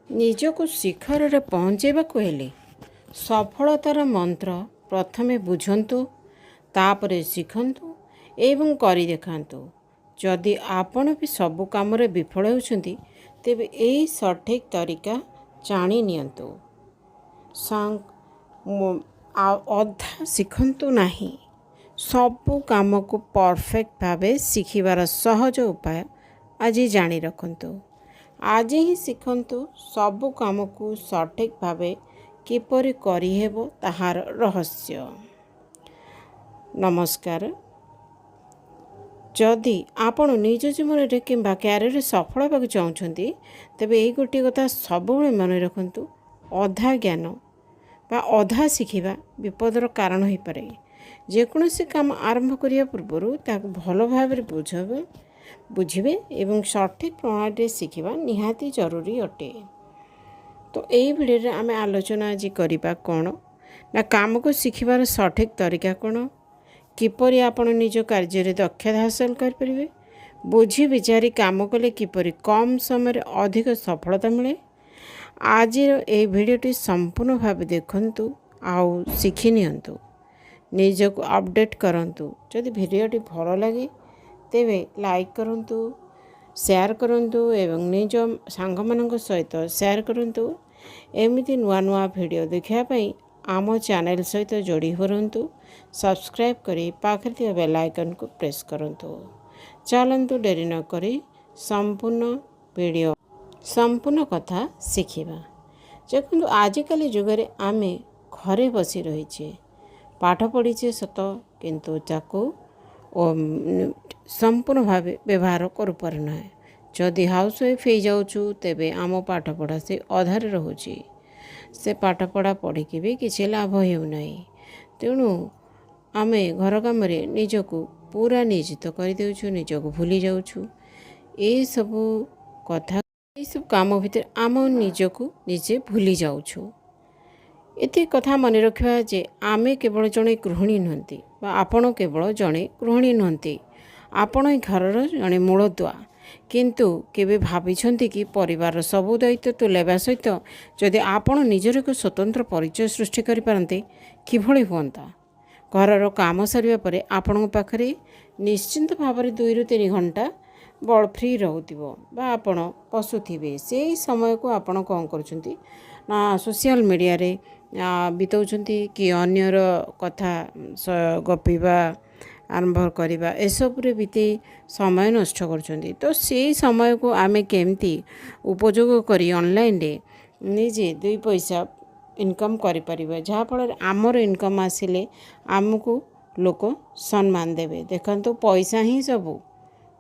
ନିଜକୁ ଶିଖରରେ ପହଞ୍ଚାଇବାକୁ ହେଲେ ସଫଳତାର ମନ୍ତ୍ର ପ୍ରଥମେ ବୁଝନ୍ତୁ, ତାପରେ ଶିଖନ୍ତୁ ଏବଂ କରି ଦେଖାନ୍ତୁ। ଯଦି ଆପଣ ବି ସବୁ କାମରେ ବିଫଳ ହେଉଛନ୍ତି, ତେବେ ଏହି ସଠିକ୍ ତରିକା ଜାଣି ନିଅନ୍ତୁ। ଅଧା ଶିଖନ୍ତୁ ନାହିଁ। ସବୁ କାମକୁ ପରଫେକ୍ଟ ଭାବେ ଶିଖିବାର ସହଜ ଉପାୟ ଆଜି ଜାଣି ରଖନ୍ତୁ। ଆଜି ହିଁ ଶିଖନ୍ତୁ ସବୁ କାମକୁ ସଠିକ୍ ଭାବେ କିପରି କରିହେବ ତାହାର ରହସ୍ୟ। ନମସ୍କାର। ଯଦି ଆପଣ ନିଜ ଜୀବନରେ କିମ୍ବା କ୍ୟାରିୟରରେ ସଫଳ ହେବାକୁ ଚାହୁଁଛନ୍ତି, ତେବେ ଏହି ଗୋଟିଏ କଥା ସବୁବେଳେ ମନେ ରଖନ୍ତୁ, ଅଧା ଜ୍ଞାନ ବା ଅଧା ଶିଖିବା ବିପଦର କାରଣ ହୋଇପାରେ। ଯେକୌଣସି କାମ ଆରମ୍ଭ କରିବା ପୂର୍ବରୁ ତାକୁ ଭଲ ଭାବରେ ବୁଝିବେ ଏବଂ ସଠିକ୍ ପ୍ରଣାଳୀରେ ଶିଖିବା ନିହାତି ଜରୁରୀ ଅଟେ। ତ ଏହି ଭିଡ଼ିଓରେ ଆମେ ଆଲୋଚନା ଆଜି କରିବା କ'ଣ ନା, କାମକୁ ଶିଖିବାର ସଠିକ୍ ତରିକା କ'ଣ, କିପରି ଆପଣ ନିଜ କାର୍ଯ୍ୟରେ ଦକ୍ଷତା ହାସଲ କରିପାରିବେ, ବୁଝି ବିଚାରି କାମ କଲେ କିପରି କମ୍ ସମୟରେ ଅଧିକ ସଫଳତା ମିଳେ। ଆଜିର ଏହି ଭିଡ଼ିଓଟି ସମ୍ପୂର୍ଣ୍ଣ ଭାବେ ଦେଖନ୍ତୁ ଆଉ ଶିଖି ନିଅନ୍ତୁ। ନିଜକୁ ଅପଡ଼େଟ୍ କରନ୍ତୁ। ଯଦି ଭିଡ଼ିଓଟି ଭଲ ଲାଗେ ତେବେ ଲାଇକ୍ କରନ୍ତୁ, ସେୟାର କରନ୍ତୁ ଏବଂ ନିଜ ସାଙ୍ଗମାନଙ୍କ ସହିତ ସେୟାର କରନ୍ତୁ। ଏମିତି ନୂଆ ନୂଆ ଭିଡ଼ିଓ ଦେଖିବା ପାଇଁ ଆମ ଚ୍ୟାନେଲ ସହିତ ଯୋଡ଼ି ରହନ୍ତୁ। ସବସ୍କ୍ରାଇବ୍ କରି ପାଖରେ ଥିବା ବେଲ୍ ଆଇକନ୍କୁ ପ୍ରେସ୍ କରନ୍ତୁ। ଚାଲନ୍ତୁ ଡେରି ନ କରି ସମ୍ପୂର୍ଣ୍ଣ କଥା ଶିଖିବା। ଦେଖନ୍ତୁ, ଆଜିକାଲି ଯୁଗରେ ଆମେ ଘରେ ବସି ରହିଛେ, ପାଠ ପଢ଼ିଛେ ସତ, କିନ୍ତୁ ତାକୁ ସମ୍ପୂର୍ଣ୍ଣ ଭାବେ ବ୍ୟବହାର କରିପାରୁନାହିଁ। ଯଦି ହାଉସ୍ ୱାଇଫ୍ ହେଇଯାଉଛୁ, ତେବେ ଆମ ପାଠପଢ଼ା ସେ ଅଧାରେ ରହୁଛି। ସେ ପାଠପଢ଼ା ପଢ଼ିକି ବି କିଛି ଲାଭ ହେଉନାହିଁ। ତେଣୁ ଆମେ ଘର କାମରେ ନିଜକୁ ପୁରା ନିୟୋଜିତ କରିଦେଉଛୁ, ନିଜକୁ ଭୁଲି ଯାଉଛୁ। ଏସବୁ କାମ ଭିତରେ ଆମ ନିଜକୁ ନିଜେ ଭୁଲି ଯାଉଛୁ। ଏତିକି କଥା ମନେ ରଖିବା ଯେ ଆମେ କେବଳ ଜଣେ ଗୃହିଣୀ ନୁହନ୍ତି ବା ଆପଣ କେବଳ ଜଣେ ଗୃହିଣୀ ନୁହନ୍ତି, ଆପଣ ଏ ଘରର ଜଣେ ମୂଳଦୁଆ। କିନ୍ତୁ କେବେ ଭାବିଛନ୍ତି କି ପରିବାରର ସବୁ ଦାୟିତ୍ୱ ତୁଲାଇବା ସହିତ ଯଦି ଆପଣ ନିଜର ଏକ ସ୍ୱତନ୍ତ୍ର ପରିଚୟ ସୃଷ୍ଟି କରିପାରନ୍ତେ, କିଭଳି ହୁଅନ୍ତା? ଘରର କାମ ସରିବା ପରେ ଆପଣଙ୍କ ପାଖରେ ନିଶ୍ଚିନ୍ତ ଭାବରେ 2ରୁ 3 ଘଣ୍ଟା ଫ୍ରି ରହୁଥିବ ବା ଆପଣ ବସୁଥିବେ। ସେହି ସମୟକୁ ଆପଣ କ'ଣ କରୁଛନ୍ତି ନା ସୋସିଆଲ ମିଡ଼ିଆରେ ବିତାଉଛନ୍ତି, କି ଅନ୍ୟର କଥା ଗପିବା ଆରମ୍ଭ କରିବା, ଏସବୁରେ ବିତେଇ ସମୟ ନଷ୍ଟ କରୁଛନ୍ତି। ତ ସେହି ସମୟକୁ ଆମେ କେମିତି ଉପଯୋଗ କରି ଅନଲାଇନ୍ରେ ନିଜେ 2 ପଇସା ଇନକମ୍ କରିପାରିବା, ଯାହାଫଳରେ ଆମର ଇନକମ୍ ଆସିଲେ ଆମକୁ ଲୋକ ସମ୍ମାନ ଦେବେ। ଦେଖନ୍ତୁ, ପଇସା ହିଁ ସବୁ।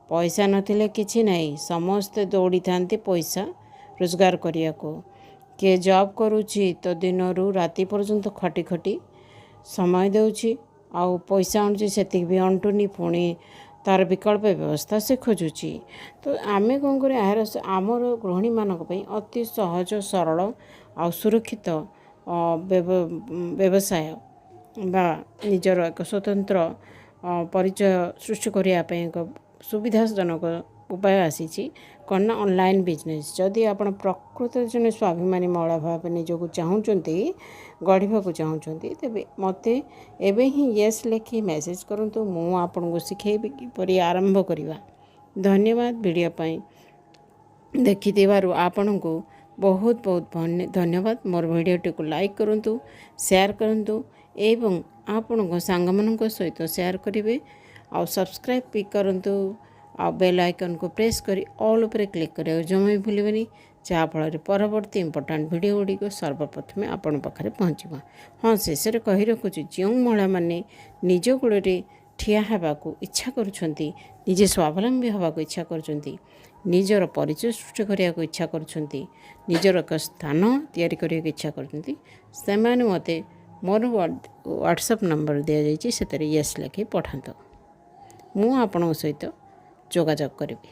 ପଇସା ନଥିଲେ କିଛି ନାହିଁ। ସମସ୍ତେ ଦୌଡ଼ିଥାନ୍ତି ପଇସା ରୋଜଗାର କରିବାକୁ। କିଏ ଜବ୍ କରୁଛି ତ ଦିନରୁ ରାତି ପର୍ଯ୍ୟନ୍ତ ଖଟି ଖଟି ସମୟ ଦେଉଛି, ଆଉ ପଇସା ଆଣୁଛି, ସେତିକି ବି ଅଣ୍ଟୁନି, ପୁଣି ତା'ର ବିକଳ୍ପ ବ୍ୟବସ୍ଥା ସେ ଖୋଜୁଛି। ତ ଆମେ କ'ଣ କରିବା, ଆମର ଗୃହିଣୀମାନଙ୍କ ପାଇଁ ଅତି ସହଜ, ସରଳ ଆଉ ସୁରକ୍ଷିତ ବ୍ୟବସାୟ ବା ନିଜର ଏକ ସ୍ୱତନ୍ତ୍ର ପରିଚୟ ସୃଷ୍ଟି କରିବା ପାଇଁ ଏକ ସୁବିଧାଜନକ ଉପାୟ ଆସିଛି। କ'ଣ ନା, ଅନଲାଇନ୍ ବିଜନେସ୍। ଯଦି ଆପଣ ପ୍ରକୃତରେ ଜଣେ ସ୍ୱାଭିମାନୀ ମହିଳା ଭାବେ ନିଜକୁ ଗଢ଼ିବାକୁ ଚାହୁଁଛନ୍ତି, ତେବେ ମୋତେ ଏବେ ହିଁ ୟେସ୍ ଲେଖି ମେସେଜ୍ କରନ୍ତୁ। ମୁଁ ଆପଣଙ୍କୁ ଶିଖେଇବି କିପରି ଆରମ୍ଭ କରିବା। ଧନ୍ୟବାଦ। ଭିଡ଼ିଓ ପାଇଁ ଦେଖିଥିବାରୁ ଆପଣଙ୍କୁ ବହୁତ ବହୁତ ଧନ୍ୟବାଦ। ମୋର ଭିଡ଼ିଓଟିକୁ ଲାଇକ୍ କରନ୍ତୁ, ସେୟାର କରନ୍ତୁ ଏବଂ ଆପଣଙ୍କ ସାଙ୍ଗମାନଙ୍କ ସହିତ ସେୟାର କରିବେ। ଆଉ ସବସ୍କ୍ରାଇବ୍ ବି କରନ୍ତୁ, ଆଉ ବେଲ୍ ଆଇକନ୍କୁ ପ୍ରେସ୍ କରି ଅଲ୍ ଉପରେ କ୍ଲିକ୍ କରିବାକୁ ଜମା ବି ଭୁଲିବେନି, ଯାହାଫଳରେ ପରବର୍ତ୍ତୀ ଇମ୍ପୋର୍ଟାଣ୍ଟ ଭିଡ଼ିଓ ଗୁଡ଼ିକ ସର୍ବପ୍ରଥମେ ଆପଣଙ୍କ ପାଖରେ ପହଞ୍ଚିବ। ହଁ, ଶେଷରେ କହି ରଖୁଛି, ଯେଉଁ ମହିଳାମାନେ ନିଜ ଗୋଡ଼ରେ ଠିଆ ହେବାକୁ ଇଚ୍ଛା କରୁଛନ୍ତି, ନିଜେ ସ୍ୱାବଲମ୍ବୀ ହେବାକୁ ଇଚ୍ଛା କରୁଛନ୍ତି, ନିଜର ପରିଚୟ ସୃଷ୍ଟି କରିବାକୁ ଇଚ୍ଛା କରୁଛନ୍ତି, ନିଜର ଏକ ସ୍ଥାନ ତିଆରି କରିବାକୁ ଇଚ୍ଛା କରୁଛନ୍ତି, ସେମାନେ ମୋତେ ମୋର ହ୍ୱାଟ୍ସଆପ୍ ନମ୍ବର ଦିଆଯାଇଛି, ସେଥିରେ ୟେସ୍ ଲେଖି ପଠାନ୍ତୁ। ମୁଁ ଆପଣଙ୍କ ସହିତ ଯୋଗାଯୋଗ କରିବି।